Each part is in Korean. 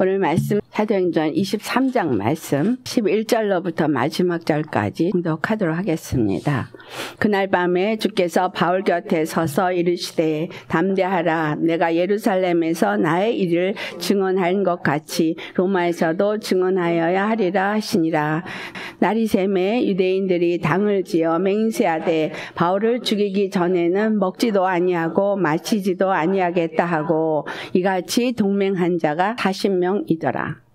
오늘 말씀 사도행전 23장 말씀 11절로부터 마지막 절까지 봉독하도록 하겠습니다. 그날 밤에 주께서 바울 곁에 서서 이르시되 담대하라. 내가 예루살렘에서 나의 일을 증언한 것 같이 로마에서도 증언하여야 하리라 하시니라. 날이 새매 유대인들이 당을 지어 맹세하되 바울을 죽이기 전에는 먹지도 아니하고 마시지도 아니하겠다 하고 이같이 동맹한 자가 40명이더라.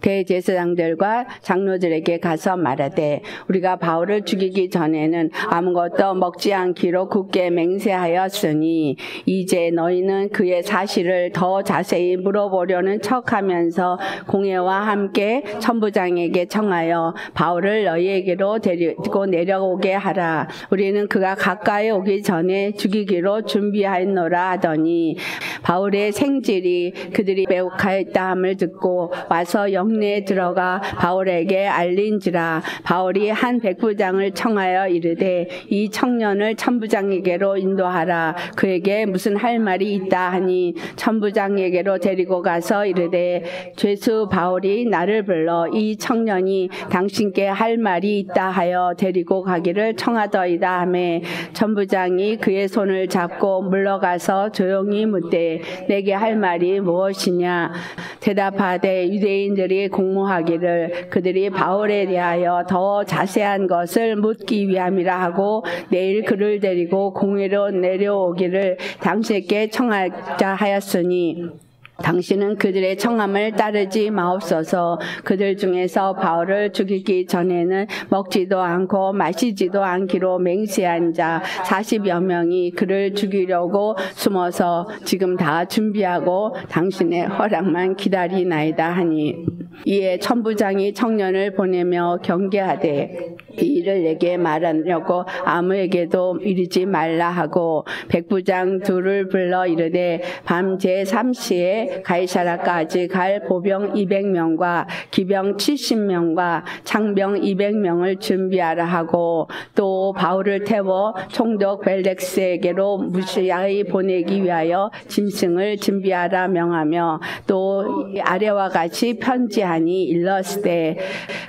대제사장들과 장로들에게 가서 말하되 우리가 바울을 죽이기 전에는 아무것도 먹지 않기로 굳게 맹세하였으니 이제 너희는 그의 사실을 더 자세히 물어보려는 척하면서 공회와 함께 천부장에게 청하여 바울을 너희에게로 데리고 내려오게 하라. 우리는 그가 가까이 오기 전에 죽이기로 준비하였노라 하더니 바울의 생질이 그들이 매혹하였다 함을 듣고 와서 영내에 들어가 바울에게 알린지라. 바울이 한 백부장을 청하여 이르되 이 청년을 천부장에게로 인도하라. 그에게 무슨 할 말이 있다 하니 천부장에게로 데리고 가서 이르되 죄수 바울이 나를 불러 이 청년이 당신께 할 말이 있다 하여 데리고 가기를 청하더이다 하매 천부장이 그의 손을 잡고 물러가서 조용히 묻되 내게 할 말이 무엇이냐. 대답하되 유대인들이 공모하기를 그들이 바울에 대하여 더 자세한 것을 묻기 위함이라 하고 내일 그를 데리고 공회로 내려오기를 당신께 청하자 하였으니 당신은 그들의 청함을 따르지 마옵소서. 그들 중에서 바울을 죽이기 전에는 먹지도 않고 마시지도 않기로 맹세한 자 40여 명이 그를 죽이려고 숨어서 지금 다 준비하고 당신의 허락만 기다리나이다 하니 이에 천부장이 청년을 보내며 경계하되 이 일을 내게 말하려고 아무에게도 이르지 말라 하고 백부장 둘을 불러 이르되 밤 제3시에 가이사라까지 갈 보병 200명과 기병 70명과 창병 200명을 준비하라 하고 또 바울을 태워 총독 벨렉스에게로 무시하이 보내기 위하여 짐승을 준비하라 명하며 또 아래와 같이 편지하니 일렀으되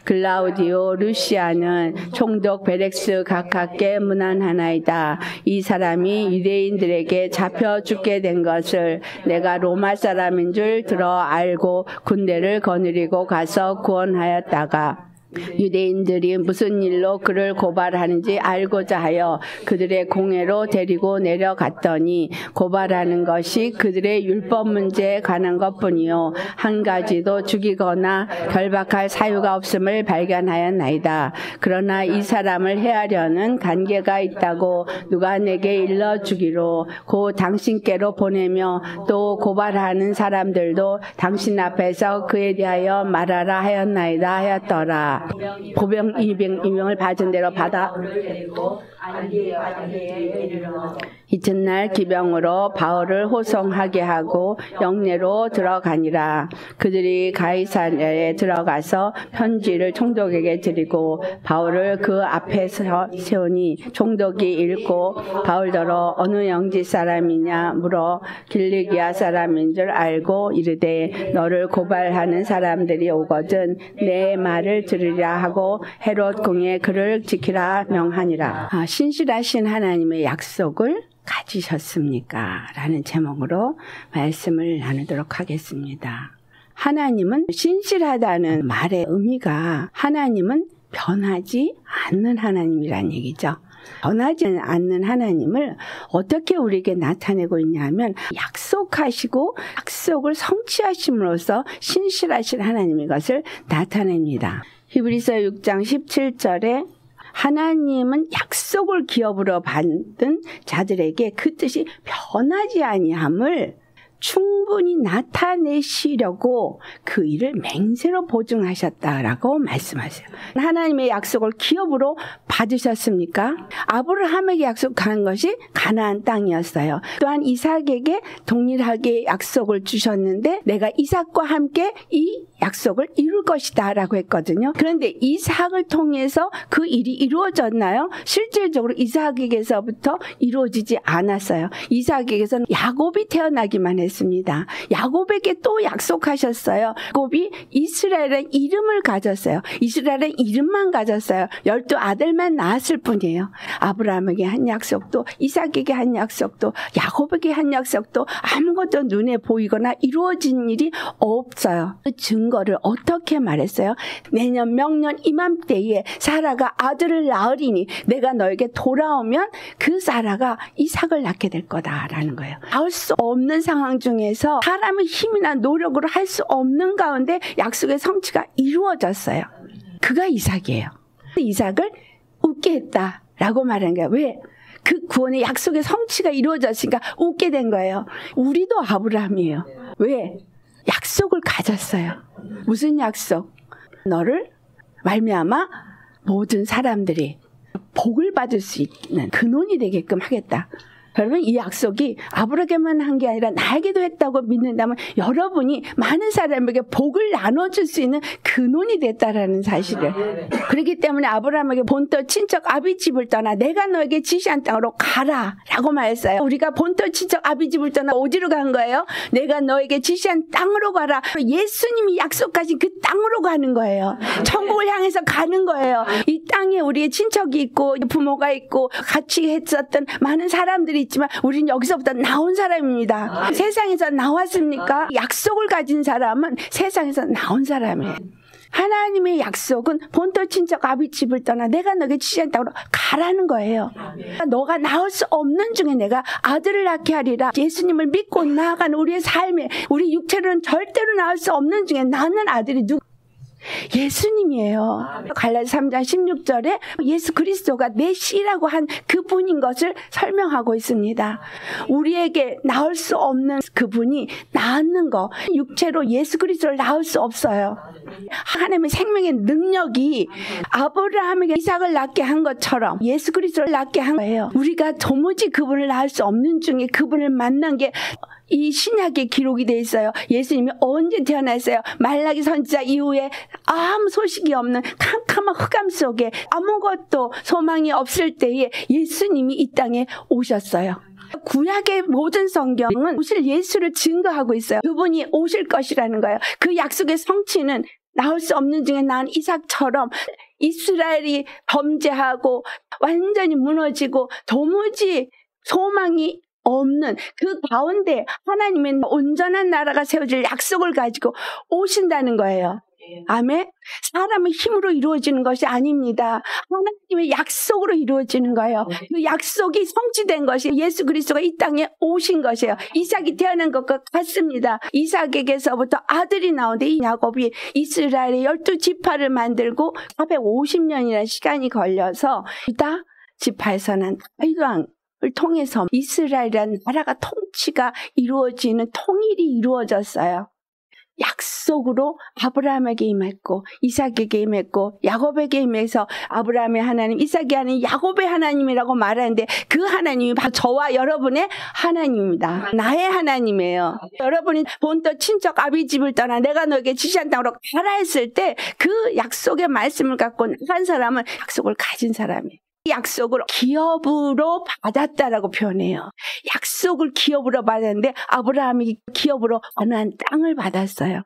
글라우디오 루시아는 총독 벨렉스 가깝게 문안하나이다. 이 사람이 유대인들에게 잡혀 죽게 된 것을 내가 로마 사람인 줄 들어 알고 군대를 거느리고 가서 구원하였다가 유대인들이 무슨 일로 그를 고발하는지 알고자 하여 그들의 공회로 데리고 내려갔더니 고발하는 것이 그들의 율법 문제에 관한 것뿐이요 한 가지도 죽이거나 결박할 사유가 없음을 발견하였나이다. 그러나 이 사람을 해하려는 관계가 있다고 누가 내게 일러주기로 곧 당신께로 보내며 또 고발하는 사람들도 당신 앞에서 그에 대하여 말하라 하였나이다 하였더라. 보병 200명을 받은 대로 받아 이튿날 기병으로 바울을 호송하게 하고 영내로 들어가니라. 그들이 가이사랴에 들어가서 편지를 총독에게 드리고 바울을 그 앞에 세우니 총독이 읽고 바울더러 어느 영지 사람이냐 물어 길리기아 사람인 줄 알고 이르되 너를 고발하는 사람들이 오거든 내 말을 들으라 하고 헤롯 궁에 그를 지키라 명하니라. 신실하신 하나님의 약속을 가지셨습니까? 라는 제목으로 말씀을 나누도록 하겠습니다. 하나님은 신실하다는 말의 의미가 하나님은 변하지 않는 하나님이란 얘기죠. 변하지 않는 하나님을 어떻게 우리에게 나타내고 있냐면 약속하시고 약속을 성취하심으로써 신실하신 하나님의 것을 나타냅니다. 히브리서 6장 17절에 하나님은 약속을 기업으로 받은 자들에게 그 뜻이 변하지 아니함을 충분히 나타내시려고 그 일을 맹세로 보증하셨다라고 말씀하세요. 하나님의 약속을 기업으로 받으셨습니까? 아브라함에게 약속한 것이 가나안 땅이었어요. 또한 이삭에게 동일하게 약속을 주셨는데 내가 이삭과 함께 이 약속을 이룰 것이다 라고 했거든요. 그런데 이삭을 통해서 그 일이 이루어졌나요? 실질적으로 이삭에게서부터 이루어지지 않았어요. 이삭에게서는 야곱이 태어나기만 했습니다. 야곱에게 또 약속하셨어요. 야곱이 이스라엘의 이름을 가졌어요. 이스라엘의 이름만 가졌어요. 12아들만 낳았을 뿐이에요. 아브라함에게 한 약속도, 이삭에게 한 약속도, 야곱에게 한 약속도 아무것도 눈에 보이거나 이루어진 일이 없어요. 그 증거를 어떻게 말했어요? 내년 명년 이맘때에 사라가 아들을 낳으리니 내가 너에게 돌아오면 그 사라가 이삭을 낳게 될 거다라는 거예요. 할 수 없는 상황 중에서 사람의 힘이나 노력으로 할 수 없는 가운데 약속의 성취가 이루어졌어요. 그가 이삭이에요. 이삭을 웃게 했다라고 말한 거예요. 왜? 그 구원의 약속의 성취가 이루어졌으니까 웃게 된 거예요. 우리도 아브라함이에요. 왜? 약속을 가졌어요. 무슨 약속? 너를 말미암아 모든 사람들이 복을 받을 수 있는 근원이 되게끔 하겠다. 여러분, 이 약속이 아브라함에게만 한 게 아니라 나에게도 했다고 믿는다면 여러분이 많은 사람에게 복을 나눠줄 수 있는 근원이 됐다라는 사실을. 그렇기 때문에 아브라함에게 본토 친척 아비 집을 떠나 내가 너에게 지시한 땅으로 가라 라고 말했어요. 우리가 본토 친척 아비 집을 떠나 어디로 간 거예요? 내가 너에게 지시한 땅으로 가라. 예수님이 약속하신 그 땅으로 가는 거예요. 천국을 향해서 가는 거예요. 이 땅에 우리의 친척이 있고 부모가 있고 같이 했었던 많은 사람들이 있지만 우리는 여기서부터 나온 사람입니다. 세상에서 나왔습니까? 약속을 가진 사람은 세상에서 나온 사람이에요. 하나님의 약속은 본토 친척 아비 집을 떠나 내가 너에게 지시한 땅으로 가라는 거예요. 너가 나올 수 없는 중에 내가 아들을 낳게 하리라. 예수님을 믿고 나아가는 우리의 삶에 우리 육체로는 절대로 나올 수 없는 중에 낳는 아들이 누구? 예수님이에요. 갈라디아 3장 16절에 예수 그리스도가 메시라고 한 그분인 것을 설명하고 있습니다. 우리에게 나올 수 없는 그분이 낳는 거, 육체로 예수 그리스도를 낳을 수 없어요. 하나님의 생명의 능력이 아브라함에게 이삭을 낳게 한 것처럼 예수 그리스도를 낳게 한 거예요. 우리가 도무지 그분을 낳을 수 없는 중에 그분을 만난 게 이 신약에 기록이 돼 있어요. 예수님이 언제 태어났어요? 말라기 선지자 이후에 아무 소식이 없는 캄캄한 흑암 속에 아무것도 소망이 없을 때에 예수님이 이 땅에 오셨어요. 구약의 모든 성경은 오실 예수를 증거하고 있어요. 그분이 오실 것이라는 거예요. 그 약속의 성취는 나올 수 없는 중에 난 이삭처럼 이스라엘이 범죄하고 완전히 무너지고 도무지 소망이 없는 그 가운데 하나님의 온전한 나라가 세워질 약속을 가지고 오신다는 거예요. 아멘. 사람의 힘으로 이루어지는 것이 아닙니다. 하나님의 약속으로 이루어지는 거예요. 그 약속이 성취된 것이 예수 그리스도가 이 땅에 오신 것이에요. 이삭이 태어난 것과 같습니다. 이삭에게서부터 아들이 나오는데 이 야곱이 이스라엘의 12지파를 만들고 450년이라는 시간이 걸려서 유다 지파에서 난 다윗 왕을 통해서 이스라엘이라는 나라가 통치가 이루어지는 통일이 이루어졌어요. 약속으로 아브라함에게 임했고 이삭에게 임했고 야곱에게 임해서 아브라함의 하나님, 이삭의 하나님, 야곱의 하나님이라고 말하는데 그 하나님이 바로 저와 여러분의 하나님입니다. 나의 하나님이에요. 여러분이 본토 친척 아비 집을 떠나 내가 너에게 지시한 땅으로 가라 했을 때 그 약속의 말씀을 갖고 나간 사람은 약속을 가진 사람이에요. 약속을 기업으로 받았다라고 표현해요. 약속을 기업으로 받았는데 아브라함이 기업으로 어느 땅을 받았어요.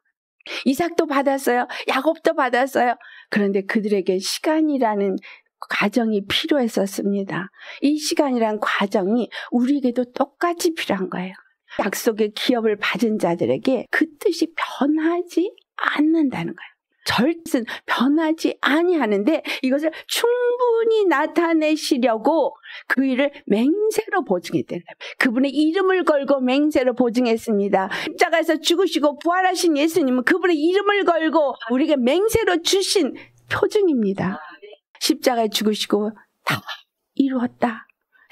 이삭도 받았어요. 야곱도 받았어요. 그런데 그들에게 시간이라는 과정이 필요했었습니다. 이 시간이라는 과정이 우리에게도 똑같이 필요한 거예요. 약속의 기업을 받은 자들에게 그 뜻이 변하지 않는다는 거예요. 절뜻은 변하지 아니하는데 이것을 충분히 나타내시려고 그 일을 맹세로 보증했다는 거예요. 그분의 이름을 걸고 맹세로 보증했습니다. 십자가에서 죽으시고 부활하신 예수님은 그분의 이름을 걸고 우리에게 맹세로 주신 표징입니다. 십자가에 죽으시고 다 이루었다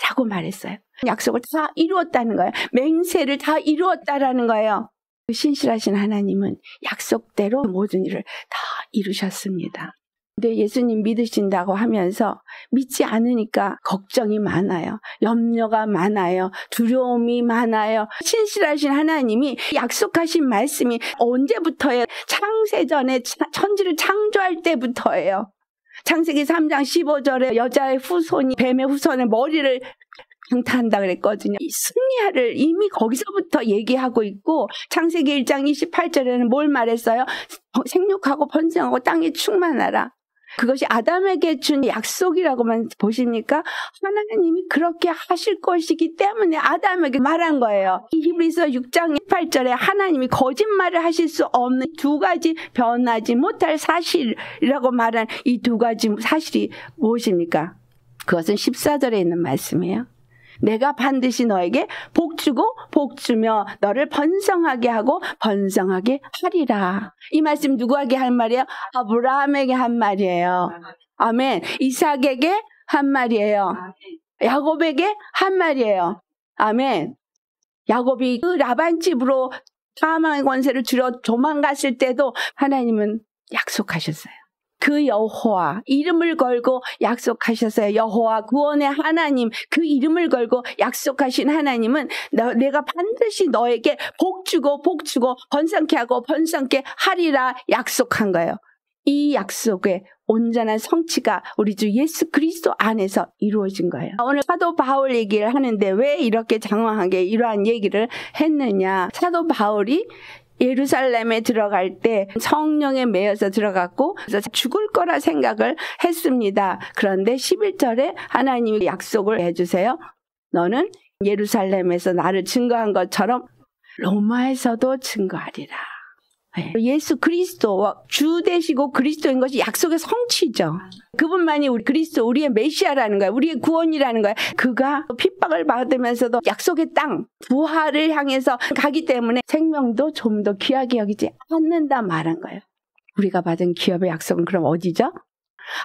라고 말했어요. 약속을 다 이루었다는 거예요. 맹세를 다 이루었다라는 거예요. 신실하신 하나님은 약속대로 모든 일을 다 이루셨습니다. 근데 예수님 믿으신다고 하면서 믿지 않으니까 걱정이 많아요. 염려가 많아요. 두려움이 많아요. 신실하신 하나님이 약속하신 말씀이 언제부터예요? 창세전에 천지를 창조할 때부터예요. 창세기 3장 15절에 여자의 후손이 뱀의 후손의 머리를 강타한다 그랬거든요. 이 승리를 이미 거기서부터 얘기하고 있고, 창세기 1장 28절에는 뭘 말했어요? 생육하고 번성하고 땅에 충만하라. 그것이 아담에게 준 약속이라고만 보십니까? 하나님이 그렇게 하실 것이기 때문에 아담에게 말한 거예요. 히브리서 6장 18절에 하나님이 거짓말을 하실 수 없는 두 가지 변하지 못할 사실이라고 말한 이 두 가지 사실이 무엇입니까? 그것은 14절에 있는 말씀이에요. 내가 반드시 너에게 복주고 복주며 너를 번성하게 하고 번성하게 하리라. 이 말씀 누구에게 한 말이에요? 아브라함에게 한 말이에요. 아멘. 이삭에게 한 말이에요. 야곱에게 한 말이에요. 아멘. 야곱이 그 라반 집으로 사망의 권세를 주려 도망갔을 때도 하나님은 약속하셨어요. 그 여호와 이름을 걸고 약속하셨어요. 여호와 구원의 하나님, 그 이름을 걸고 약속하신 하나님은 내가 반드시 너에게 복주고 복주고 번성케 하고 번성케 하리라 약속한 거예요. 이 약속의 온전한 성취가 우리 주 예수 그리스도 안에서 이루어진 거예요. 오늘 사도 바울 얘기를 하는데 왜 이렇게 장황하게 이러한 얘기를 했느냐. 사도 바울이 예루살렘에 들어갈 때 성령에 매여서 들어갔고 그래서 죽을 거라 생각을 했습니다. 그런데 11절에 하나님이 약속을 해주세요. 너는 예루살렘에서 나를 증거한 것처럼 로마에서도 증거하리라. 예수 그리스도 주 되시고 그리스도인 것이 약속의 성취죠. 그분만이 우리 그리스도, 우리의 메시아라는 거예요. 우리의 구원이라는 거예요. 그가 핍박을 받으면서도 약속의 땅 부활을 향해서 가기 때문에 생명도 좀 더 귀하게 여기지 않는다 말한 거예요. 우리가 받은 기업의 약속은 그럼 어디죠?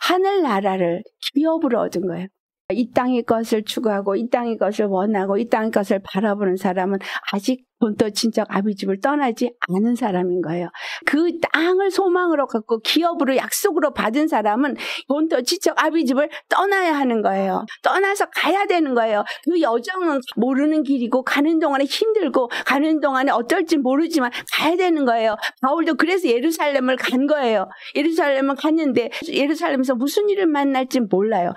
하늘나라를 기업으로 얻은 거예요. 이 땅의 것을 추구하고 이 땅의 것을 원하고 이 땅의 것을 바라보는 사람은 아직 본토 친척 아비집을 떠나지 않은 사람인 거예요. 그 땅을 소망으로 갖고 기업으로 약속으로 받은 사람은 본토 친척 아비집을 떠나야 하는 거예요. 떠나서 가야 되는 거예요. 그 여정은 모르는 길이고 가는 동안에 힘들고 가는 동안에 어떨지 모르지만 가야 되는 거예요. 바울도 그래서 예루살렘을 간 거예요. 예루살렘을 갔는데 예루살렘에서 무슨 일을 만날지 몰라요.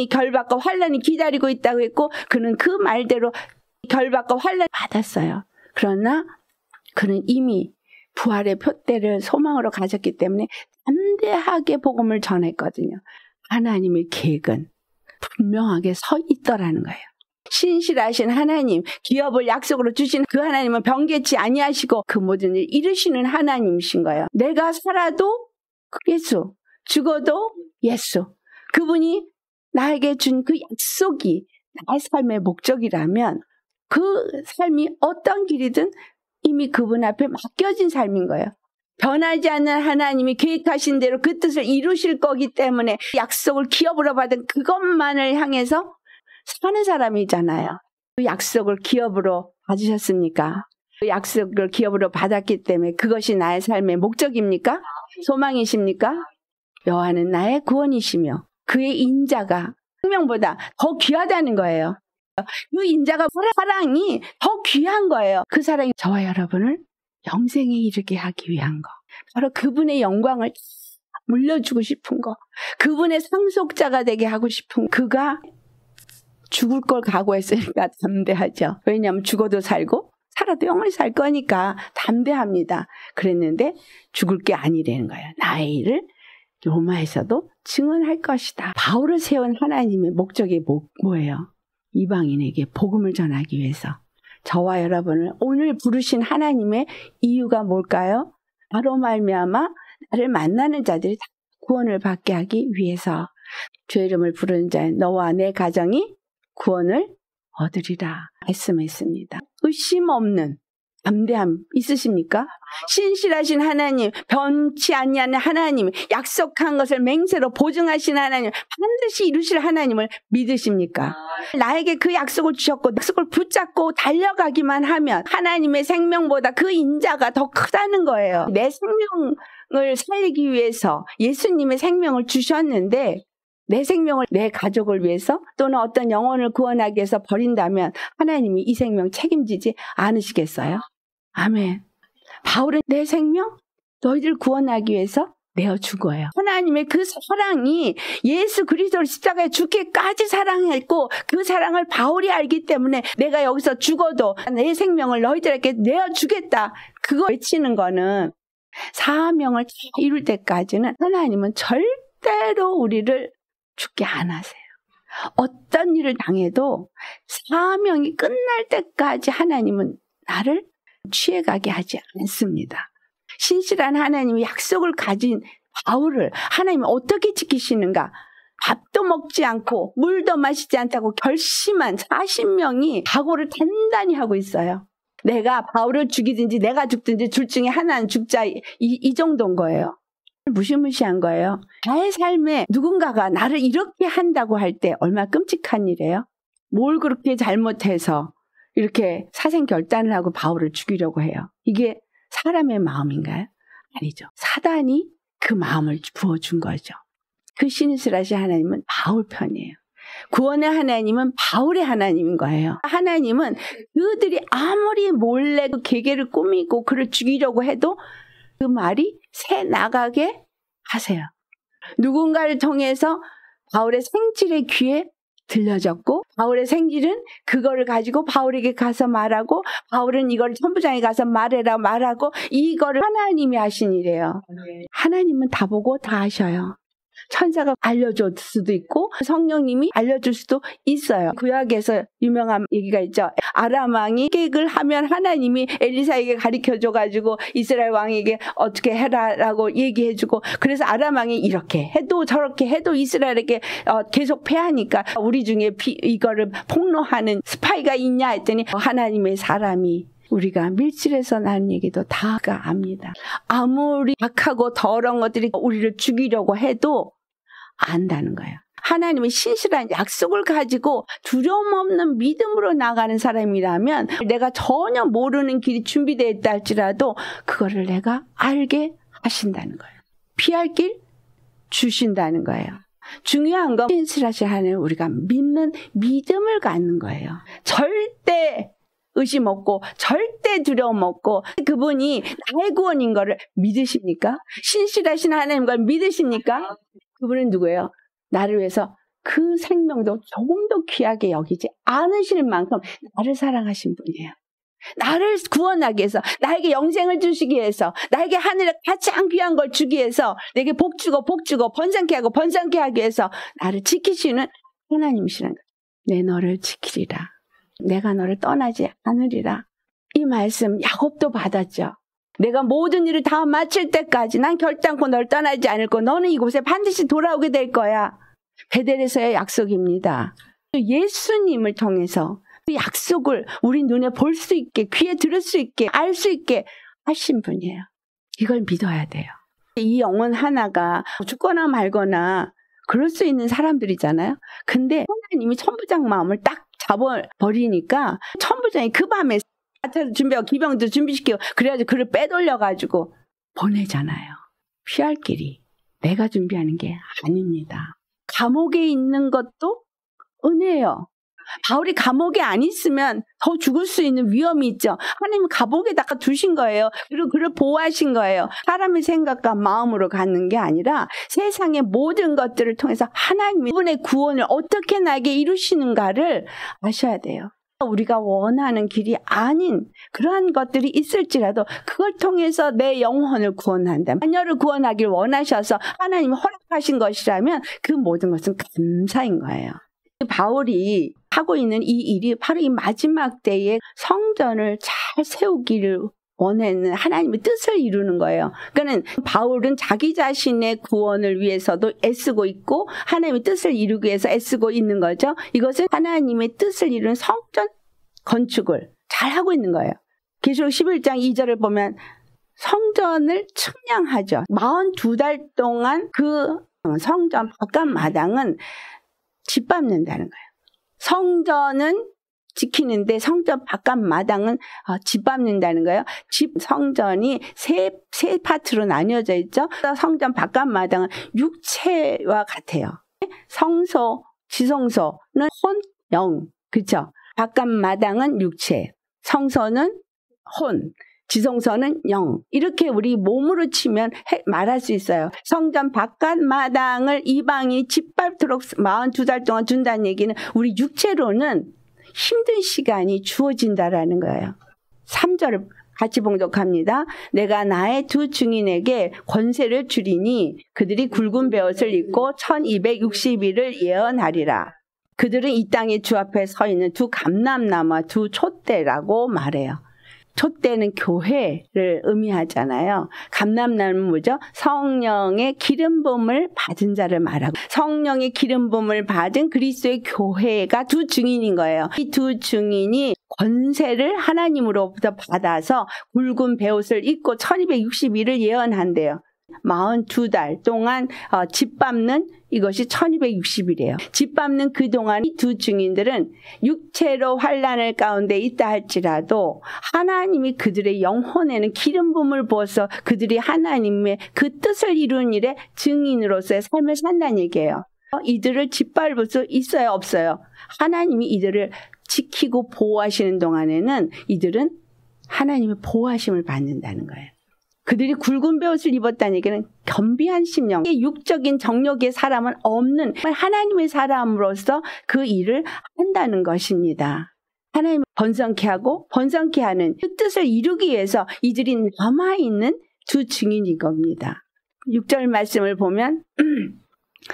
결박과 환란이 기다리고 있다고 했고 그는 그 말대로 결박과 환란을 받았어요. 그러나 그는 이미 부활의 표대를 소망으로 가졌기 때문에 담대하게 복음을 전했거든요. 하나님의 계획은 분명하게 서 있더라는 거예요. 신실하신 하나님, 기업을 약속으로 주신 그 하나님은 변개치 아니하시고 그 모든 일 이루시는 하나님이신 거예요. 내가 살아도 예수, 죽어도 예수. 그분이 나에게 준 그 약속이 나의 삶의 목적이라면 그 삶이 어떤 길이든 이미 그분 앞에 맡겨진 삶인 거예요. 변하지 않는 하나님이 계획하신 대로 그 뜻을 이루실 거기 때문에 약속을 기업으로 받은 그것만을 향해서 사는 사람이잖아요. 그 약속을 기업으로 받으셨습니까? 그 약속을 기업으로 받았기 때문에 그것이 나의 삶의 목적입니까? 소망이십니까? 여호와는 나의 구원이시며 그의 인자가 생명보다 더 귀하다는 거예요. 그 인자가 사랑이 더 귀한 거예요. 그 사랑이 저와 여러분을 영생에 이르게 하기 위한 거. 바로 그분의 영광을 물려주고 싶은 거. 그분의 상속자가 되게 하고 싶은 거. 그가 죽을 걸 각오했으니까 담대하죠. 왜냐하면 죽어도 살고 살아도 영원히 살 거니까 담대합니다. 그랬는데 죽을 게 아니라는 거예요. 나의 일을 로마에서도 증언할 것이다. 바울을 세운 하나님의 목적이 뭐예요? 이방인에게 복음을 전하기 위해서 저와 여러분을 오늘 부르신 하나님의 이유가 뭘까요? 바로 말미암아 나를 만나는 자들이 다 구원을 받게 하기 위해서 주의 이름을 부르는 자 너와 내 가정이 구원을 얻으리라 말씀했습니다. 의심 없는 담대함 있으십니까? 신실하신 하나님, 변치 아니하는 하나님, 약속한 것을 맹세로 보증하신 하나님, 반드시 이루실 하나님을 믿으십니까? 나에게 그 약속을 주셨고 약속을 붙잡고 달려가기만 하면 하나님의 생명보다 그 인자가 더 크다는 거예요. 내 생명 살리기 위해서 예수님의 생명을 주셨는데 내 생명을 내 가족을 위해서 또는 어떤 영혼을 구원하기 위해서 버린다면 하나님이 이 생명 책임지지 않으시겠어요? 아멘. 바울은 내 생명 너희들 구원하기 위해서 내어준 거예요. 하나님의 그 사랑이 예수 그리스도를 십자가에 죽기까지 사랑했고 그 사랑을 바울이 알기 때문에 내가 여기서 죽어도 내 생명을 너희들에게 내어주겠다. 그거 외치는 거는 사명을 이룰 때까지는 하나님은 절대로 우리를 죽게 안 하세요. 어떤 일을 당해도 사명이 끝날 때까지 하나님은 나를 취해가게 하지 않습니다. 신실한 하나님이 약속을 가진 바울을 하나님이 어떻게 지키시는가? 밥도 먹지 않고 물도 마시지 않다고 결심한 40명이 각오를 단단히 하고 있어요. 내가 바울을 죽이든지 내가 죽든지 둘 중에 하나는 죽자 이 정도인 거예요. 무시무시한 거예요. 나의 삶에 누군가가 나를 이렇게 한다고 할 때 얼마나 끔찍한 일이에요. 뭘 그렇게 잘못해서 이렇게 사생결단을 하고 바울을 죽이려고 해요. 이게 사람의 마음인가요? 아니죠. 사단이 그 마음을 부어준 거죠. 그 신실하신 하나님은 바울 편이에요. 구원의 하나님은 바울의 하나님인 거예요. 하나님은 그들이 아무리 몰래 그 계계를 꾸미고 그를 죽이려고 해도 그 말이 새 나가게 하세요. 누군가를 통해서 바울의 생질의 귀에 들려졌고 바울의 생질은 그거를 가지고 바울에게 가서 말하고 바울은 이걸 천부장에 가서 말해라 말하고 이거를 하나님이 하신 일이에요. 하나님은 다 보고 다 하셔요. 천사가 알려줄 수도 있고 성령님이 알려줄 수도 있어요. 구약에서 유명한 얘기가 있죠. 아람 왕이 계획을 하면 하나님이 엘리사에게 가르쳐줘가지고 이스라엘 왕에게 어떻게 해라라고 얘기해주고 그래서 아람 왕이 이렇게 해도 저렇게 해도 이스라엘에게 계속 패하니까 우리 중에 이거를 폭로하는 스파이가 있냐 했더니 하나님의 사람이 우리가 밀실에서 나는 얘기도 다 압니다. 아무리 악하고 더러운 것들이 우리를 죽이려고 해도 안다는 거예요. 하나님의 신실한 약속을 가지고 두려움 없는 믿음으로 나가는 사람이라면 내가 전혀 모르는 길이 준비되어 있다 할지라도 그거를 내가 알게 하신다는 거예요. 피할 길 주신다는 거예요. 중요한 건 신실하신 하나님을 우리가 믿는 믿음을 갖는 거예요. 절대 의심 없고 절대 두려움 없고 그분이 나의 구원인 거를 믿으십니까? 신실하신 하나님 걸 믿으십니까? 그분은 누구예요? 나를 위해서 그 생명도 조금 더 귀하게 여기지 않으실 만큼 나를 사랑하신 분이에요. 나를 구원하기 위해서 나에게 영생을 주시기 위해서 나에게 하늘에 가장 귀한 걸 주기 위해서 내게 복 주고 번성케 하고 번성케 하기 위해서 나를 지키시는 하나님이시라는 거예요. 내 너를 지키리라. 내가 너를 떠나지 않으리라. 이 말씀 야곱도 받았죠. 내가 모든 일을 다 마칠 때까지 난 결단코 너를 떠나지 않을 거야. 너는 이곳에 반드시 돌아오게 될 거야. 베델에서의 약속입니다. 예수님을 통해서 그 약속을 우리 눈에 볼 수 있게 귀에 들을 수 있게 알 수 있게 하신 분이에요. 이걸 믿어야 돼요. 이 영혼 하나가 죽거나 말거나 그럴 수 있는 사람들이잖아요. 근데 하나님이 천부장 마음을 딱 잡아버리니까 천부장이 그 밤에 준비하고 기병도 준비시키고 그래가지고 그를 빼돌려가지고 보내잖아요. 피할 길이 내가 준비하는 게 아닙니다. 감옥에 있는 것도 은혜예요. 바울이 감옥에 안 있으면 더 죽을 수 있는 위험이 있죠. 하나님은 감옥에다가 두신 거예요. 그리고 그를 보호하신 거예요. 사람의 생각과 마음으로 갖는 게 아니라 세상의 모든 것들을 통해서 하나님이 그분의 구원을 어떻게 나에게 이루시는가를 아셔야 돼요. 우리가 원하는 길이 아닌 그러한 것들이 있을지라도 그걸 통해서 내 영혼을 구원한다. 자녀를 구원하길 원하셔서 하나님이 허락하신 것이라면 그 모든 것은 감사인 거예요. 바울이 하고 있는 이 일이 바로 이 마지막 때에 성전을 잘 세우기를 원하는 하나님의 뜻을 이루는 거예요. 그러니까 바울은 자기 자신의 구원을 위해서도 애쓰고 있고 하나님의 뜻을 이루기 위해서 애쓰고 있는 거죠. 이것은 하나님의 뜻을 이루는 성전 건축을 잘 하고 있는 거예요. 계시록 11장 2절을 보면 성전을 측량하죠. 42달 동안 그 성전 바깥 마당은 짓밟는다는 거예요. 성전은 지키는데 성전 바깥 마당은 집 밟는다는 거예요. 성전이 세 파트로 나뉘어져 있죠. 성전 바깥 마당은 육체와 같아요. 성소, 지성소는 혼, 영, 그렇죠? 바깥 마당은 육체, 성소는 혼, 지성소는 영. 이렇게 우리 몸으로 치면 말할 수 있어요. 성전 바깥 마당을 이방이 짓밟도록 42달 동안 준다는 얘기는 우리 육체로는 힘든 시간이 주어진다라는 거예요. 3절을 같이 봉독합니다. 내가 나의 두 증인에게 권세를 주리니 그들이 굵은 베옷을 입고 1260일을 예언하리라. 그들은 이 땅의 주 앞에 서 있는 두 감람나무와 두 촛대라고 말해요. 촛대는 교회를 의미하잖아요. 감람나무는 뭐죠? 성령의 기름 부음을 받은 자를 말하고 성령의 기름 부음을 받은 그리스도의 교회가 두 증인인 거예요. 이 두 증인이 권세를 하나님으로부터 받아서 굵은 베옷을 입고 1260일을 예언한대요. 42달 동안 집 밟는 이것이 1260일이에요. 집 밟는 그동안 이 두 증인들은 육체로 환난을 가운데 있다 할지라도 하나님이 그들의 영혼에는 기름 부음을 부어서 그들이 하나님의 그 뜻을 이루는 일에 증인으로서의 삶을 산다는 얘기예요. 이들을 짓밟을 수 있어요, 없어요? 하나님이 이들을 지키고 보호하시는 동안에는 이들은 하나님의 보호하심을 받는다는 거예요. 그들이 굵은 베옷을 입었다는 얘기는 겸비한 심령, 육적인 정욕의 사람은 없는 하나님의 사람으로서 그 일을 한다는 것입니다. 하나님을 번성케 하고 번성케 하는 그 뜻을 이루기 위해서 이들이 남아있는 두 증인인 겁니다. 6절 말씀을 보면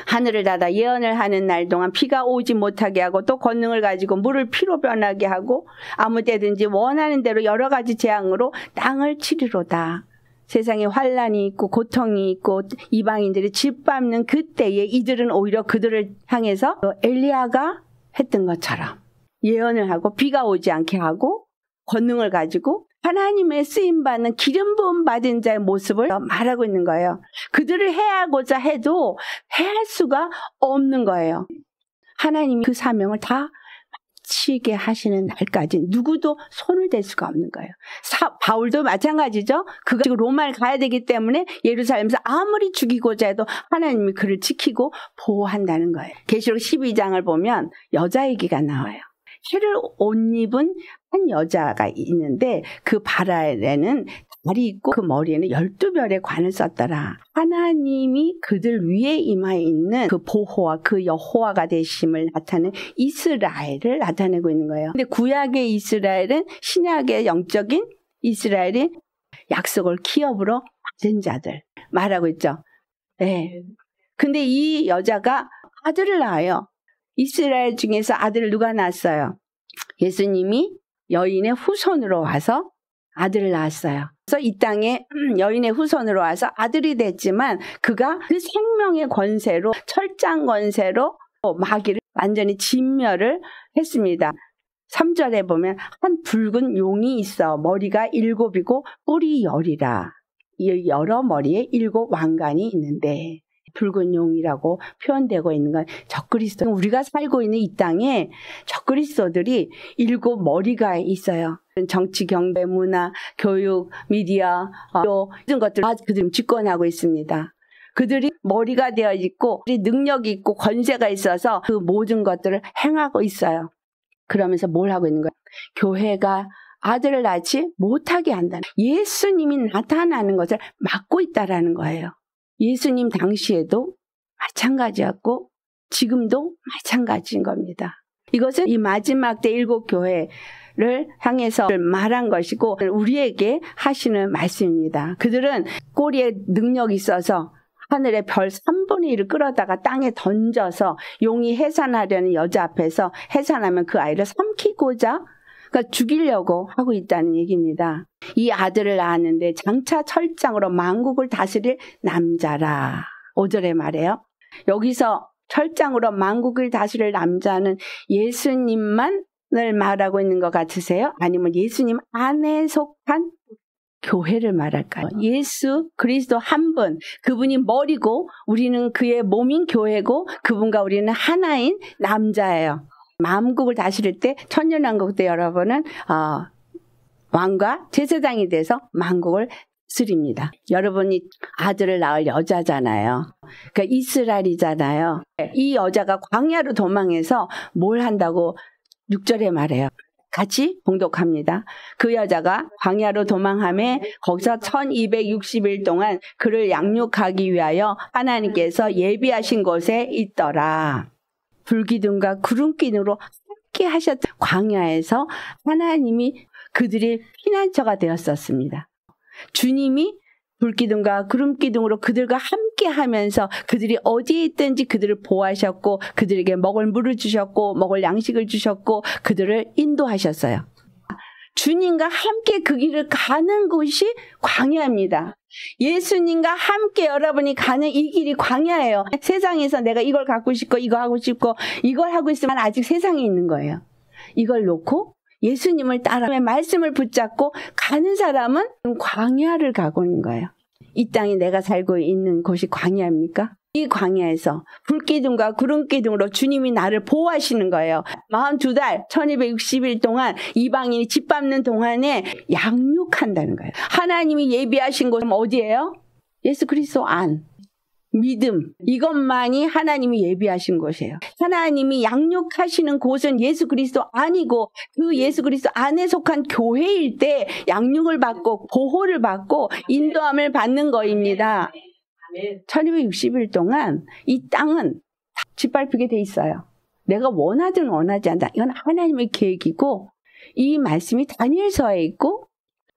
하늘을 닫아 예언을 하는 날 동안 비가 오지 못하게 하고 또 권능을 가지고 물을 피로 변하게 하고 아무 때든지 원하는 대로 여러 가지 재앙으로 땅을 치리로다. 세상에 환란이 있고 고통이 있고 이방인들이 짓밟는 그때에 이들은 오히려 그들을 향해서 엘리야가 했던 것처럼 예언을 하고 비가 오지 않게 하고 권능을 가지고 하나님의 쓰임받는 기름 부음 받은 자의 모습을 말하고 있는 거예요. 그들을 해하고자 해도 해할 수가 없는 거예요. 하나님이 그 사명을 다 마치게 하시는 날까지 누구도 손을 댈 수가 없는 거예요. 바울도 마찬가지죠. 그가 지금 로마를 가야 되기 때문에 예루살렘에서 아무리 죽이고자 해도 하나님이 그를 지키고 보호한다는 거예요. 계시록 12장을 보면 여자 얘기가 나와요. 해를 옷 입은 한 여자가 있는데 그 발 아래는 달이 있고 그 머리에는 12별의 관을 썼더라. 하나님이 그들 위에 임하에 있는 그 보호와 그 여호와가 되심을 나타내는 이스라엘을 나타내고 있는 거예요. 근데 구약의 이스라엘은 신약의 영적인 이스라엘이 약속을 기업으로 받은 자들 말하고 있죠. 네. 근데 이 여자가 아들을 낳아요. 이스라엘 중에서 아들을 누가 낳았어요? 예수님이 여인의 후손으로 와서 아들을 낳았어요. 그래서 이 땅에 여인의 후손으로 와서 아들이 됐지만 그가 그 생명의 권세로 철장 권세로 마귀를 완전히 진멸을 했습니다. 3절에 보면 한 붉은 용이 있어 머리가 7이고 뿔이 10이라. 이 여러 머리에 7 왕관이 있는데 붉은 용이라고 표현되고 있는 건 적그리스도. 우리가 살고 있는 이 땅에 적그리스도들이 7 머리가 있어요. 정치, 경제, 문화, 교육, 미디어, 또 이런 것들 다 그들이 집권하고 있습니다. 그들이 머리가 되어 있고 능력이 있고 권세가 있어서 그 모든 것들을 행하고 있어요. 그러면서 뭘 하고 있는 거예요? 교회가 아들을 낳지 못하게 한다는, 예수님이 나타나는 것을 막고 있다라는 거예요. 예수님 당시에도 마찬가지였고 지금도 마찬가지인 겁니다. 이것은 이 마지막 때 7 교회를 향해서 말한 것이고 우리에게 하시는 말씀입니다. 그들은 꼬리에 능력이 있어서 하늘의 별 3분의 1을 끌어다가 땅에 던져서 용이 해산하려는 여자 앞에서 해산하면 그 아이를 삼키고자 그러니까 죽이려고 하고 있다는 얘기입니다. 이 아들을 낳았는데 장차 철장으로 만국을 다스릴 남자라. 5절에 말해요. 여기서 철장으로 만국을 다스릴 남자는 예수님만을 말하고 있는 것 같으세요? 아니면 예수님 안에 속한 교회를 말할까요? 예수 그리스도 한 분, 그분이 머리고 우리는 그의 몸인 교회고 그분과 우리는 하나인 남자예요. 만국을 다스릴 때 천년왕국 때 여러분은 왕과 제사장이 돼서 만국을 다스립니다. 여러분이 아들을 낳을 여자잖아요. 그러니까 이스라엘이잖아요. 이 여자가 광야로 도망해서 뭘 한다고 6절에 말해요. 같이 봉독합니다. 그 여자가 광야로 도망하며 거기서 1260일 동안 그를 양육하기 위하여 하나님께서 예비하신 곳에 있더라. 불기둥과 구름기둥으로 함께 하셨던 광야에서 하나님이 그들의 피난처가 되었었습니다. 주님이 불기둥과 구름기둥으로 그들과 함께 하면서 그들이 어디에 있든지 그들을 보호하셨고 그들에게 먹을 물을 주셨고 먹을 양식을 주셨고 그들을 인도하셨어요. 주님과 함께 그 길을 가는 곳이 광야입니다. 예수님과 함께 여러분이 가는 이 길이 광야예요. 세상에서 내가 이걸 갖고 싶고 이거 하고 싶고 이걸 하고 있으면 아직 세상에 있는 거예요. 이걸 놓고 예수님을 따라 말씀을 붙잡고 가는 사람은 광야를 가고 있는 거예요. 이 땅에 내가 살고 있는 곳이 광야입니까? 이 광야에서 불기둥과 구름기둥으로 주님이 나를 보호하시는 거예요. 42달 1260일 동안 이방인이 집 밟는 동안에 양육한다는 거예요. 하나님이 예비하신 곳은 어디예요? 예수 그리스도 안. 믿음, 이것만이 하나님이 예비하신 곳이에요. 하나님이 양육하시는 곳은 예수 그리스도 아니고 그 예수 그리스도 안에 속한 교회일 때 양육을 받고 보호를 받고 인도함을 받는 거입니다. 1260일 동안 이 땅은 짓밟히게 돼 있어요. 내가 원하든 원하지 않든 이건 하나님의 계획이고 이 말씀이 다니엘서에 있고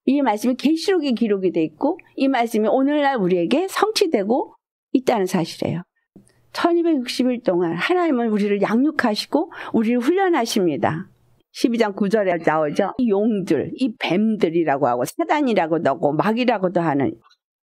이 말씀이 계시록에 기록이 돼 있고 이 말씀이 오늘날 우리에게 성취되고 있다는 사실이에요. 1260일 동안 하나님은 우리를 양육하시고 우리를 훈련하십니다. 12장 9절에 나오죠. 이 용들, 이 뱀들이라고 하고 사단이라고도 하고 마귀라고도 하는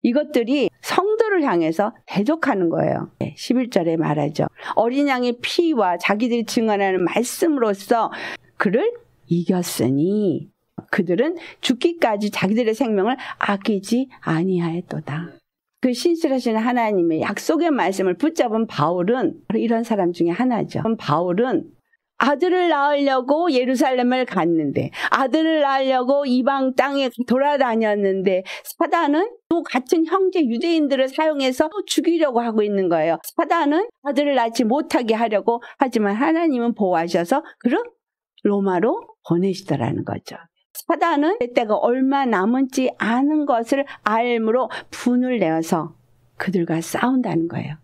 이것들이 성도를 향해서 대적하는 거예요. 11절에 말하죠. 어린 양의 피와 자기들이 증언하는 말씀으로써 그를 이겼으니 그들은 죽기까지 자기들의 생명을 아끼지 아니하였도다. 그 신실하신 하나님의 약속의 말씀을 붙잡은 바울은 이런 사람 중에 하나죠. 바울은 아들을 낳으려고 예루살렘을 갔는데 아들을 낳으려고 이방 땅에 돌아다녔는데 사단은 또 같은 형제 유대인들을 사용해서 죽이려고 하고 있는 거예요. 사단은 아들을 낳지 못하게 하려고 하지만 하나님은 보호하셔서 그를 로마로 보내시더라는 거죠. 사단은 때가 얼마 남지 않은 것을 알므로 분을 내어서 그들과 싸운다는 거예요.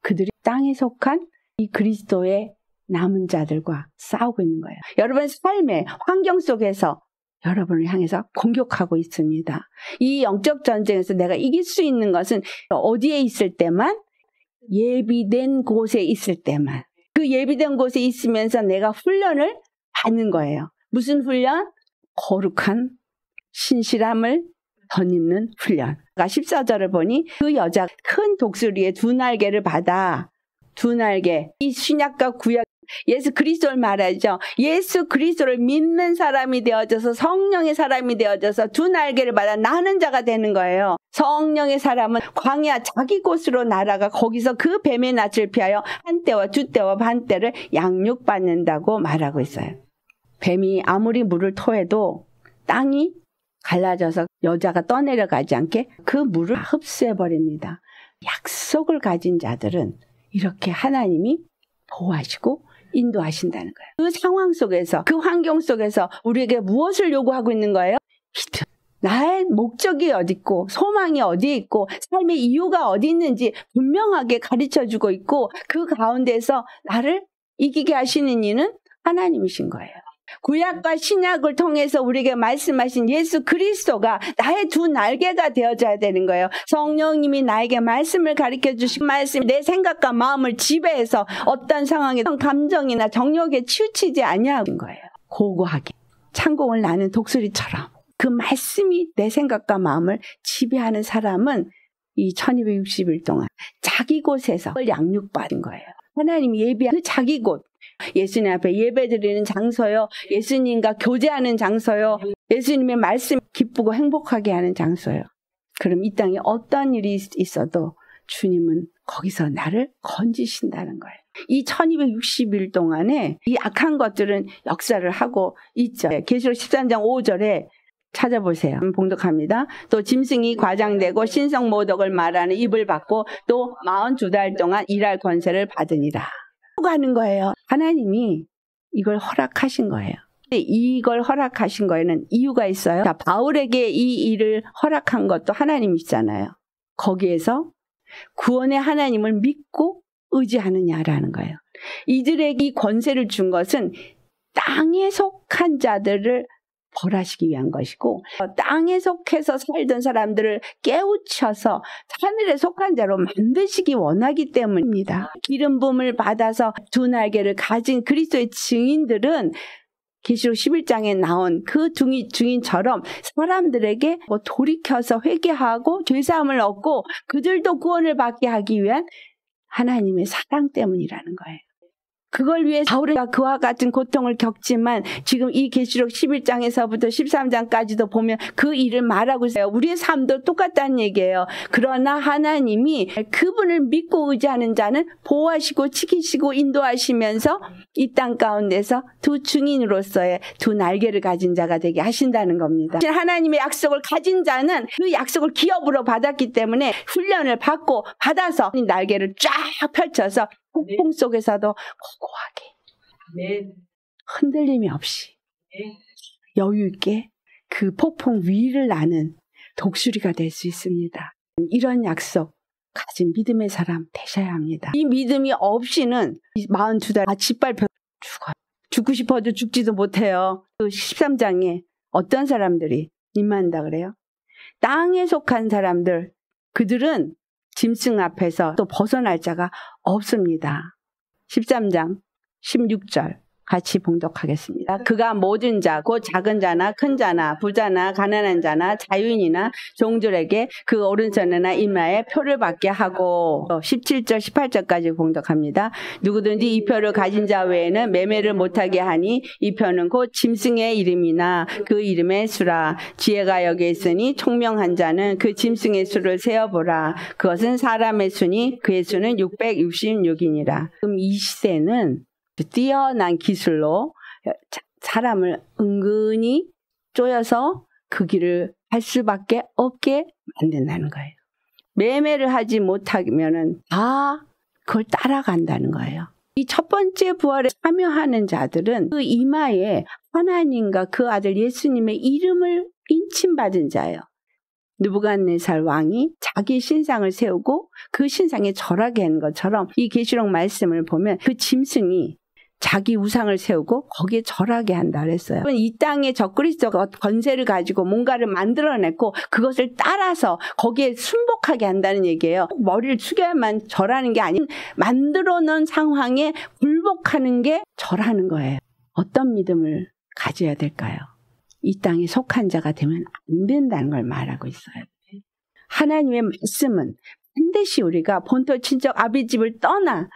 그들이 땅에 속한 이 그리스도의 남은 자들과 싸우고 있는 거예요. 여러분 삶의 환경 속에서 여러분을 향해서 공격하고 있습니다. 이 영적 전쟁에서 내가 이길 수 있는 것은 어디에 있을 때만? 예비된 곳에 있을 때만. 그 예비된 곳에 있으면서 내가 훈련을 받는 거예요. 무슨 훈련? 거룩한 신실함을 덧입는 훈련. 14절을 보니 그 여자 큰 독수리의 두 날개를 받아 두 날개. 이 신약과 구약 예수 그리스도를 말하죠. 예수 그리스도를 믿는 사람이 되어져서 성령의 사람이 되어져서 두 날개를 받아 나는 자가 되는 거예요. 성령의 사람은 광야 자기 곳으로 날아가 거기서 그 뱀의 낯을 피하여 한 때와 두 때와 반 때를 양육받는다고 말하고 있어요. 뱀이 아무리 물을 토해도 땅이 갈라져서 여자가 떠내려가지 않게 그 물을 흡수해버립니다. 약속을 가진 자들은 이렇게 하나님이 보호하시고 인도하신다는 거예요. 그 상황 속에서 그 환경 속에서 우리에게 무엇을 요구하고 있는 거예요? 믿음. 나의 목적이 어디 있고 소망이 어디에 있고 삶의 이유가 어디 있는지 분명하게 가르쳐주고 있고 그 가운데서 나를 이기게 하시는 이는 하나님이신 거예요. 구약과 신약을 통해서 우리에게 말씀하신 예수 그리스도가 나의 두 날개가 되어줘야 되는 거예요. 성령님이 나에게 말씀을 가르쳐 주신 말씀, 내 생각과 마음을 지배해서 어떤 상황에 감정이나 정욕에 치우치지 아니하는 거예요. 고고하게 창공을 나는 독수리처럼 그 말씀이 내 생각과 마음을 지배하는 사람은 이 1260일 동안 자기 곳에서 양육받은 거예요. 하나님이 예비한 그 자기 곳, 예수님 앞에 예배드리는 장소요, 예수님과 교제하는 장소요, 예수님의 말씀 기쁘고 행복하게 하는 장소요. 그럼 이 땅에 어떤 일이 있어도 주님은 거기서 나를 건지신다는 거예요. 이 1260일 동안에 이 악한 것들은 역사를 하고 있죠. 계시록 13장 5절에 찾아보세요. 봉독합니다. 또 짐승이 과장되고 신성 모독을 말하는 입을 받고 또 42달 동안 일할 권세를 받으니라. 하는 거예요. 하나님이 이걸 허락하신 거예요. 이걸 허락하신 거에는 이유가 있어요. 자, 바울에게 이 일을 허락한 것도 하나님이시잖아요. 거기에서 구원의 하나님을 믿고 의지하느냐라는 거예요. 이들에게 이 권세를 준 것은 땅에 속한 자들을 벌하시기 위한 것이고, 땅에 속해서 살던 사람들을 깨우쳐서 하늘에 속한 자로 만드시기 원하기 때문입니다. 기름 부음을 받아서 두 날개를 가진 그리스도의 증인들은 계시록 11장에 나온 그 증인처럼 사람들에게 돌이켜서 회개하고 죄사함을 얻고 그들도 구원을 받게 하기 위한 하나님의 사랑 때문이라는 거예요. 그걸 위해 바울은 그와 같은 고통을 겪지만 지금 이 계시록 11장에서부터 13장까지도 보면 그 일을 말하고 있어요. 우리의 삶도 똑같다는 얘기예요. 그러나 하나님이 그분을 믿고 의지하는 자는 보호하시고 지키시고 인도하시면서 이 땅 가운데서 두 증인으로서의 두 날개를 가진 자가 되게 하신다는 겁니다. 하나님의 약속을 가진 자는 그 약속을 기업으로 받았기 때문에 훈련을 받고 받아서 이 날개를 쫙 펼쳐서 폭풍 속에서도 고고하게 흔들림이 없이 여유 있게 그 폭풍 위를 나는 독수리가 될 수 있습니다. 이런 약속 가진 믿음의 사람 되셔야 합니다. 이 믿음이 없이는 42달 짓밟혀 죽어요. 죽고 싶어도 죽지도 못해요. 그 13장에 어떤 사람들이 임한다 그래요? 땅에 속한 사람들, 그들은 짐승 앞에서 또 벗어날 자가 없습니다. 13장 16절 같이 봉독하겠습니다. 그가 모든 자, 곧 작은 자나 큰 자나 부자나 가난한 자나 자유인이나 종들에게 그 오른손이나 이마에 표를 받게 하고 17절 18절까지 봉독합니다. 누구든지 이 표를 가진 자 외에는 매매를 못하게 하니 이 표는 곧 짐승의 이름이나 그 이름의 수라. 지혜가 여기 있으니 총명한 자는 그 짐승의 수를 세어보라. 그것은 사람의 수니 그의 수는 666이니라. 그럼 이 시대는 뛰어난 기술로 사람을 은근히 쪼여서 그 길을 할 수밖에 없게 만든다는 거예요. 매매를 하지 못하면은 다 그걸 따라간다는 거예요. 이 첫 번째 부활에 참여하는 자들은 그 이마에 하나님과 그 아들 예수님의 이름을 인침받은 자예요. 느부갓네살 왕이 자기 신상을 세우고 그 신상에 절하게 한 것처럼 이 계시록 말씀을 보면 그 짐승이 자기 우상을 세우고 거기에 절하게 한다 그랬어요. 이 땅에 적그리스도가 권세를 가지고 뭔가를 만들어냈고 그것을 따라서 거기에 순복하게 한다는 얘기예요. 머리를 숙여야만 절하는 게 아니고 만들어 놓은 상황에 굴복하는 게 절하는 거예요. 어떤 믿음을 가져야 될까요? 이 땅에 속한 자가 되면 안 된다는 걸 말하고 있어요. 하나님의 말씀은 반드시 우리가 본토 친척 아비집을 떠나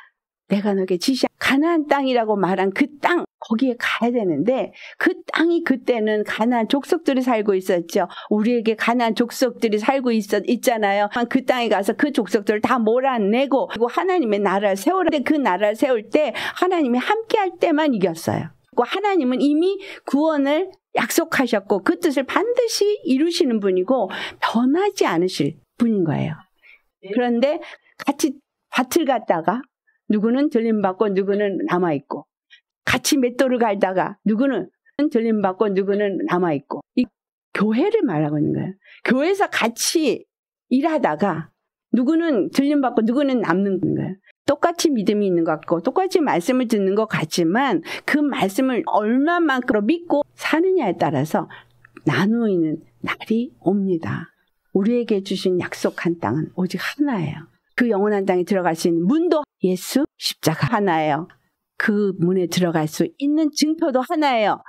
내가 너에게 지시한 가나안 땅이라고 말한 그 땅, 거기에 가야 되는데 그 땅이 그때는 가나안 족속들이 살고 있었죠. 우리에게 가나안 족속들이 살고 있잖아요. 그 땅에 가서 그 족속들을 다 몰아내고 그리고 하나님의 나라를 세우는데 그 나라를 세울 때 하나님이 함께 할 때만 이겼어요. 하나님은 이미 구원을 약속하셨고 그 뜻을 반드시 이루시는 분이고 변하지 않으실 분인 거예요. 그런데 같이 밭을 갔다가 누구는 들림받고 누구는 남아있고 같이 맷돌을 갈다가 누구는 들림받고 누구는 남아있고 이 교회를 말하고 있는 거예요. 교회에서 같이 일하다가 누구는 들림받고 누구는 남는 거예요. 똑같이 믿음이 있는 것 같고 똑같이 말씀을 듣는 것 같지만 그 말씀을 얼마만큼 믿고 사느냐에 따라서 나누이는 날이 옵니다. 우리에게 주신 약속한 땅은 오직 하나예요. 그 영원한 땅에 들어갈 수 있는 문도 예수 십자가 하나예요. 그 문에 들어갈 수 있는 증표도 하나예요.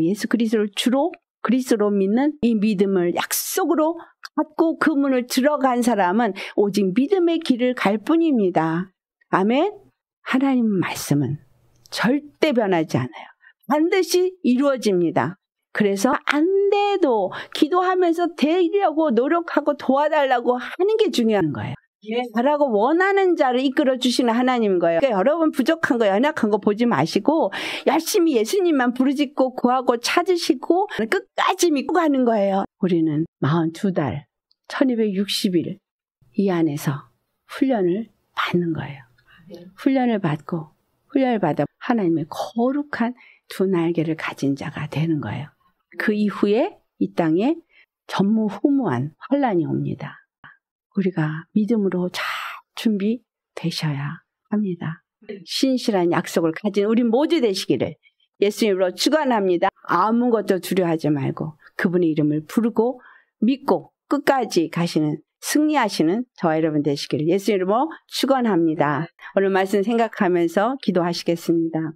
예수 그리스도를 주로 그리스도로 믿는 이 믿음을 약속으로 갖고 그 문을 들어간 사람은 오직 믿음의 길을 갈 뿐입니다. 아멘. 하나님 말씀은 절대 변하지 않아요. 반드시 이루어집니다. 그래서 안 돼도 기도하면서 되려고 노력하고 도와달라고 하는 게 중요한 거예요. 잘하고 원하는 자를 이끌어 주시는 하나님인 거예요. 그러니까 여러분 부족한 거, 연약한 거 보지 마시고 열심히 예수님만 부르짖고 구하고 찾으시고 끝까지 믿고 가는 거예요. 우리는 42달, 1260일 이 안에서 훈련을 받는 거예요. 훈련을 받고 훈련을 받아 하나님의 거룩한 두 날개를 가진 자가 되는 거예요. 그 이후에 이 땅에 전무후무한 환란이 옵니다. 우리가 믿음으로 잘 준비되셔야 합니다. 신실한 약속을 가진 우리 모두 되시기를 예수님으로 축원합니다. 아무것도 두려워하지 말고 그분의 이름을 부르고 믿고 끝까지 가시는 승리하시는 저와 여러분 되시기를 예수님으로 축원합니다. 오늘 말씀 생각하면서 기도하시겠습니다.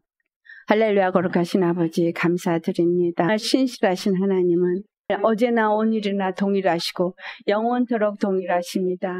할렐루야. 거룩하신 아버지 감사드립니다. 신실하신 하나님은 어제나 오늘이나 동일하시고 영원토록 동일하십니다.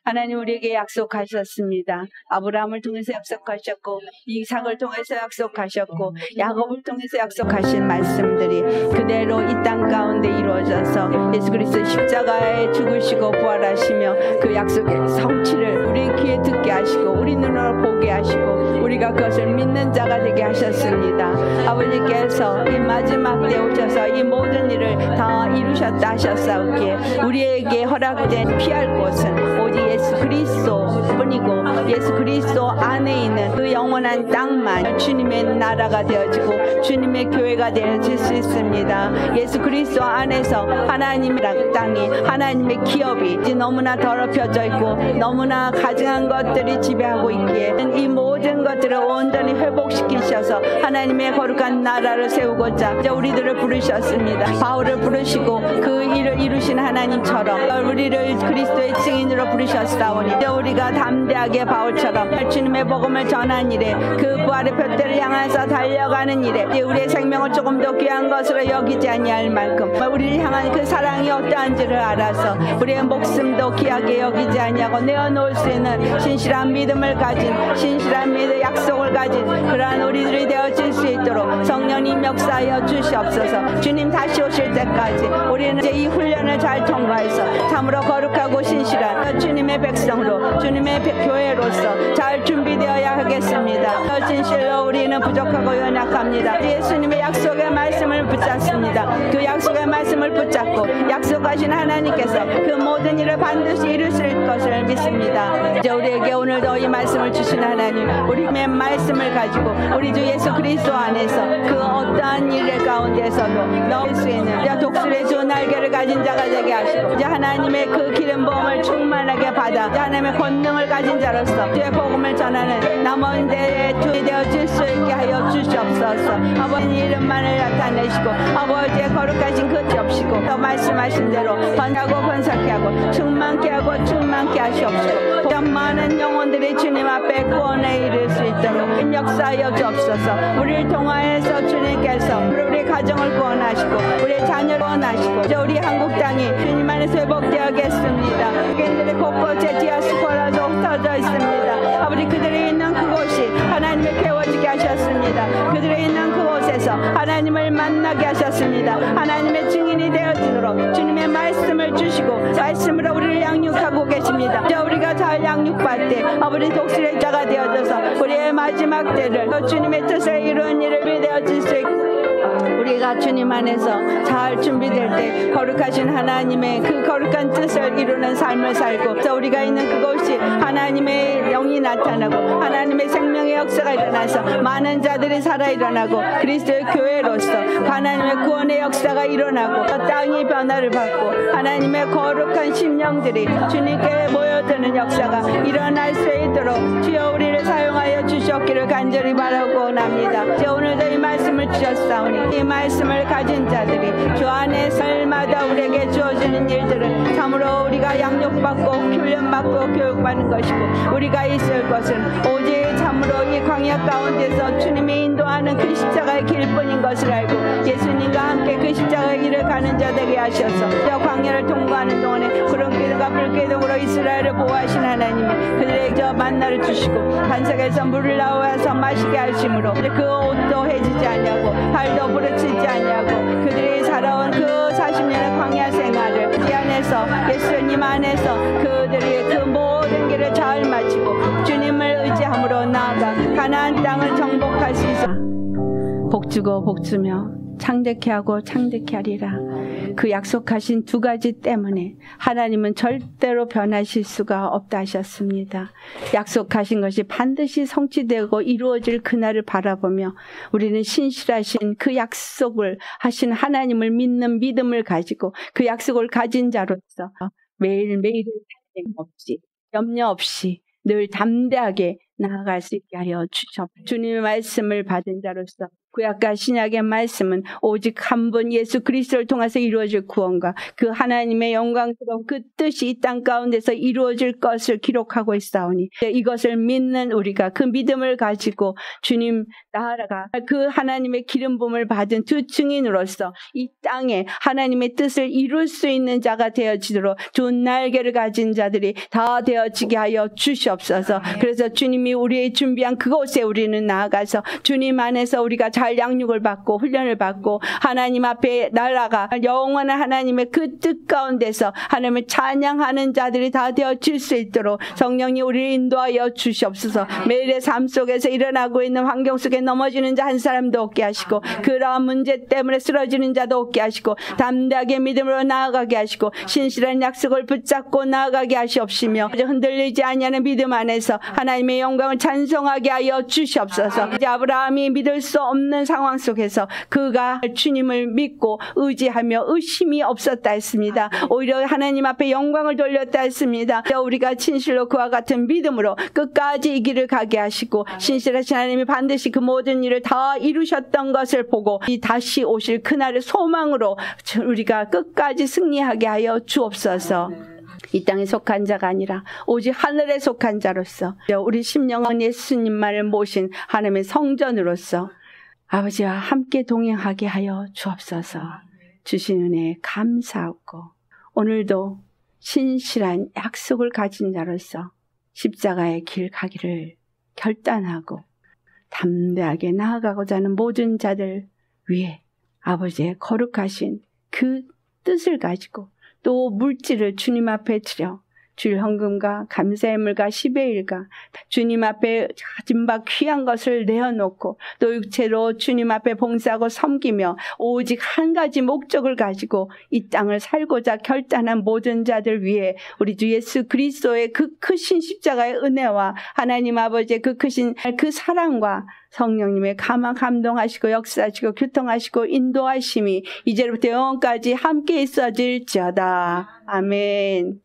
하나님 우리에게 약속하셨습니다. 아브라함을 통해서 약속하셨고 이삭을 통해서 약속하셨고 야곱을 통해서 약속하신 말씀들이 그대로 이 땅 가운데 이루어져서 예수 그리스도 십자가에 죽으시고 부활하시며 그 약속의 성취를 우리 귀에 듣게 하시고 우리 눈으로 보게 하시고 우리가 그것을 믿는 자가 되게 하셨습니다. 아버지께서 이 마지막 때 오셔서 이 모든 일을 다 이루셨다 하셨사오기에 우리에게 허락된 피할 곳은 오직 예수 그리스도 뿐이고 예수 그리스도 안에 있는 그 영원한 땅만 주님의 나라가 되어지고 주님의 교회가 되어질 수 있습니다. 예수 그리스도 안에서 하나님의 땅이 하나님의 기업이 이제 너무나 더럽혀져 있고 너무나 가증한 것들이 지배하고 있기에 이 모든 것들을 온전히 회복시키셔서 하나님의 거룩한 나라를 세우고자 이제 우리들을 부르셨습니다. 바울을 부르시고 그 일을 이루신 하나님처럼 우리를 그리스도의 증인으로 부르셨사오니 이제 우리가 담대하게 바울처럼 주님의 복음을 전한 일에 그 부활의 표대를 향해서 달려가는 일에 이제 우리의 생명을 조금 더 귀한 것으로 여기지 아니할 만큼 우리를 향한 그 사랑이 어떠한지를 알아서 우리의 목숨도 귀하게 여기지 아니하고 내어놓을 수 있는 신실한 믿음을 가진 신실한 믿음 약속을 가진 그러한 우리들이 되어질 수 있도록 성령님 역사하여 주시옵소서. 주님 다시 오실 때까지 우리는 이제 이 훈련을 잘 통과해서 참으로 거룩하고 신실한 주님의 백성으로 주님의 교회로서 잘 준비되어야 하겠습니다. 진실로 우리는 부족하고 연약합니다. 예수님의 약속의 말씀을 붙잡습니다. 그 약속의 말씀을 붙잡고 약속하신 하나님께서 그 모든 일을 반드시 이루실 것을 믿습니다. 이제 우리에게 오늘도 이 말씀을 주신 하나님 우리의 말씀을 가지고 우리 주 예수 그리스도 안에서 그 어떠한 일 가운데서도 넣을 수 있는 독수리의 두 날개를 가진 자가 되게 하시고 이제 하나님의 그 기름 부음을 충만하게 받아 하나님의 권능을 가진 자로서 주의 복음을 전하는 남은 데에 주이 되어질 수 있게 하여 주시옵소서. 아버지 이름만을 나타내시고 아버지의 거룩하신 그 접시고 또 말씀하신 대로 번하고 번삭케 하고 충만케 하고 충만케 하시옵시고 더 많은 영혼들이 주님 앞에 구원에 이를 수 있도록 역사하여 주옵소서. 우리를 통하여서 주님께서 우리 가정을 구원하시고 우리의 자녀를 구원하시고 이제 우리 한국 땅이 주님 안에서 회복되어겠습니다. 그들의 곳곳에 디아스포라도 흩어져 있습니다. 아버지 그들이 있는 그곳이 하나님을 깨워지게 하셨습니다. 그들이 있는 그곳에서 하나님을 만나게 하셨습니다. 하나님의 증인이 되어지도록 주님의 말씀을 주시고 말씀으로 우리를 양육하고 계십니다. 이제 우리가 잘 양육받되 아버지 독수리의 자가 되어져서 우리의 마지막 때를 주님의 뜻을 이루는 일을 되어질 수 있고 우리가 주님 안에서 잘 준비될 때 거룩하신 하나님의 그 거룩한 뜻을 이루는 삶을 살고 또 우리가 있는 그곳이 하나님의 영이 나타나고 하나님의 생명의 역사가 일어나서 많은 자들이 살아 일어나고 그리스도의 교회로서 하나님의 구원의 역사가 일어나고 땅이 변화를 받고 하나님의 거룩한 심령들이 주님께 모여드는 역사가 일어날 수 있도록 주여 우리를 사용하여 주셨기를 간절히 바라고 원합니다. 오늘도 이 말씀을 주셨사오니 이 말씀을 가진 자들이 주 안에 삶마다 우리에게 주어지는 일들은 참으로 우리가 양육받고 훈련받고 교육받는 것이고 우리가 있을 것은 오직 참으로 이 광야 가운데서 주님이 인도하는 그 십자가의 길뿐인 것을 알고 예수님과 함께 그 십자가의 길을 가는 자 되게 하셔서 저 광야를 통과하는 동안에 구름 기둥과 불 기둥으로 이스라엘을 보호하신 하나님이 그들에게 저 만나를 주시고 반석에서 물을 나와서 마시게 하심으로 그 옷도 해지지 아니하고 발도 부러치지 아니하고 그들이 살아온 그 40년의 광야 생활을 이 안에서 예수님 안에서 그들이 그 모든 길 가나안 땅을 정복하시사 복주고 복주며 창대케 하고 창대케 하리라. 그 약속하신 두 가지 때문에 하나님은 절대로 변하실 수가 없다 하셨습니다. 약속하신 것이 반드시 성취되고 이루어질 그날을 바라보며 우리는 신실하신 그 약속을 하신 하나님을 믿는 믿음을 가지고 그 약속을 가진 자로서 매일매일 탈림 없이 염려 없이 늘 담대하게 나아갈 수 있게 하여 주시옵소서. 주님의 말씀을 받은 자로서 구약과 신약의 말씀은 오직 한 분 예수 그리스도를 통해서 이루어질 구원과 그 하나님의 영광스러운 그 뜻이 이 땅 가운데서 이루어질 것을 기록하고 있사오니 이것을 믿는 우리가 그 믿음을 가지고 주님 나아가 그 하나님의 기름 부음을 받은 두 증인으로서 이 땅에 하나님의 뜻을 이룰 수 있는 자가 되어지도록 좋은 날개를 가진 자들이 다 되어지게 하여 주시옵소서. 그래서 주님이 우리의 준비한 그곳에 우리는 나아가서 주님 안에서 우리가 잘 양육을 받고 훈련을 받고 하나님 앞에 나아가 영원한 하나님의 그 뜻 가운데서 하나님을 찬양하는 자들이 다 되어질 수 있도록 성령이 우리를 인도하여 주시옵소서. 매일의 삶 속에서 일어나고 있는 환경 속에 넘어지는 자 한 사람도 없게 하시고 그러한 문제 때문에 쓰러지는 자도 없게 하시고 담대하게 믿음으로 나아가게 하시고 신실한 약속을 붙잡고 나아가게 하시옵시며 흔들리지 아니하는 믿음 안에서 하나님의 영광을 찬송하게 하여 주시옵소서. 이제 아브라함이 믿을 수 없는 상황 속에서 그가 주님을 믿고 의지하며 의심이 없었다 했습니다. 오히려 하나님 앞에 영광을 돌렸다 했습니다. 우리가 진실로 그와 같은 믿음으로 끝까지 이 길을 가게 하시고 신실하신 하나님이 반드시 그 모든 일을 다 이루셨던 것을 보고 이 다시 오실 그날의 소망으로 우리가 끝까지 승리하게 하여 주옵소서. 이 땅에 속한 자가 아니라 오직 하늘에 속한 자로서 우리 심령은 예수님만을 모신 하나님의 성전으로서 아버지와 함께 동행하게 하여 주옵소서. 주신 은혜에 감사하고 오늘도 신실한 약속을 가진 자로서 십자가의 길 가기를 결단하고 담대하게 나아가고자 하는 모든 자들 위해 아버지의 거룩하신 그 뜻을 가지고 또 물질을 주님 앞에 드려 줄 헌금과 감사의 물과 10의 1과 주님 앞에 가진 바 귀한 것을 내어놓고 또 육체로 주님 앞에 봉사하고 섬기며 오직 한 가지 목적을 가지고 이 땅을 살고자 결단한 모든 자들 위해 우리 주 예수 그리스도의 그 크신 십자가의 은혜와 하나님 아버지의 그 크신 그 사랑과 성령님의 감동하시고 역사하시고 교통하시고 인도하심이 이제부터 영원까지 함께 있어질지어다. 아멘.